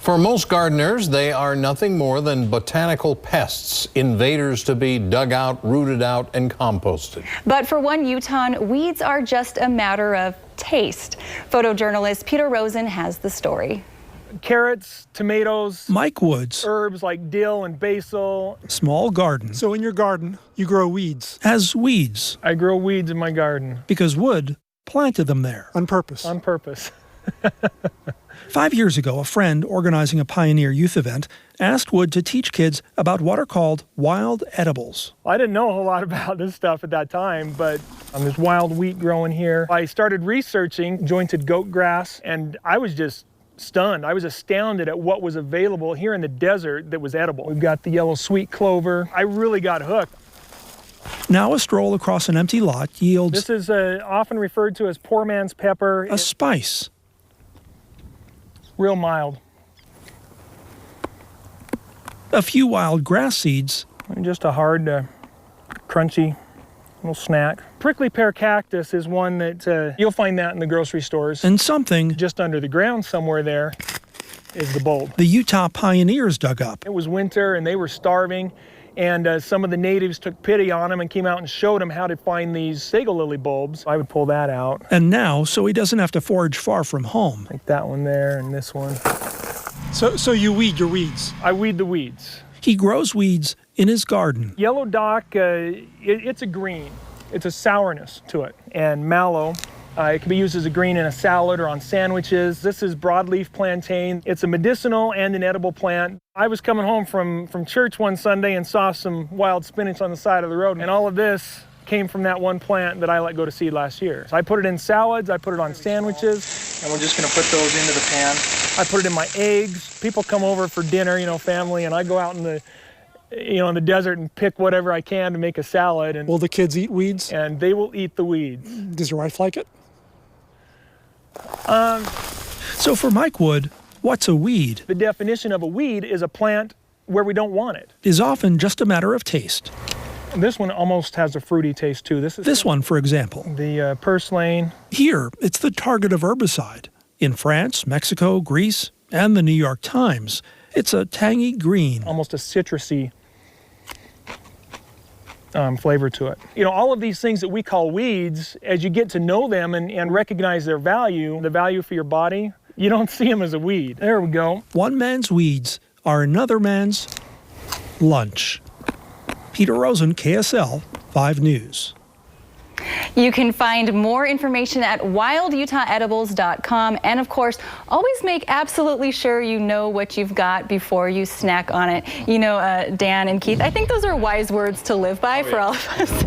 For most gardeners, they are nothing more than botanical pests, invaders to be dug out, rooted out, and composted. But for one Utahn, weeds are just a matter of taste. Photojournalist Peter Rosen has the story. Carrots, tomatoes, Mike Woods, herbs like dill and basil. small garden, So in your garden, you grow weeds has weeds I grow weeds in my garden because Wood planted them there. on purpose. on purpose. 5 years ago, a friend organizing a Pioneer Youth event asked Wood to teach kids about what are called wild edibles. I didn't know a whole lot about this stuff at that time, but there's wild wheat growing here. I started researching jointed goat grass, and I was just stunned. I was astounded at what was available here in the desert that was edible. We've got the yellow sweet clover. I really got hooked. Now a stroll across an empty lot yields This is often referred to as poor man's pepper. a spice. Real mild. A few wild grass seeds And just a hard, crunchy little snack. Prickly pear cactus is one that you'll find that in the grocery stores. and something Just under the ground somewhere there is the bulb. the Utah pioneers dug up. It was winter and they were starving, and some of the natives took pity on them and came out and showed them how to find these sago lily bulbs. I would pull that out, And now, so he doesn't have to forage far from home, like that one there and this one. So you weed your weeds. I weed the weeds. he grows weeds in his garden. Yellow dock, it's a green. It's a sourness to it. And mallow, it can be used as a green in a salad or on sandwiches. This is broadleaf plantain. It's a medicinal and an edible plant. I was coming home from church one Sunday and saw some wild spinach on the side of the road. And all of this came from that one plant that I let go to seed last year. So I put it in salads, I put it on sandwiches, and we're just gonna put those into the pan. I put it in my eggs. People come over for dinner, family, and I go out in the in the desert and pick whatever I can to make a salad, and Will the kids eat weeds? and they will eat the weeds. Does your wife like it? So for Mike Wood, what's a weed The definition of a weed is a plant where we don't want it. is often just a matter of taste. This one almost has a fruity taste too. This is This one, for example. the purslane. Here, it's the target of herbicide. In France, Mexico, Greece, and the New York Times, it's a tangy green. Almost a citrusy flavor to it. All of these things that we call weeds, as you get to know them and recognize their value, the value for your body, you don't see them as a weed. There we go. One man's weeds are another man's lunch. Peter Rosen, KSL 5 News. You can find more information at wildutahedibles.com. And of course, always make absolutely sure you know what you've got before you snack on it. Dan and Keith, I think those are wise words to live by for all of us.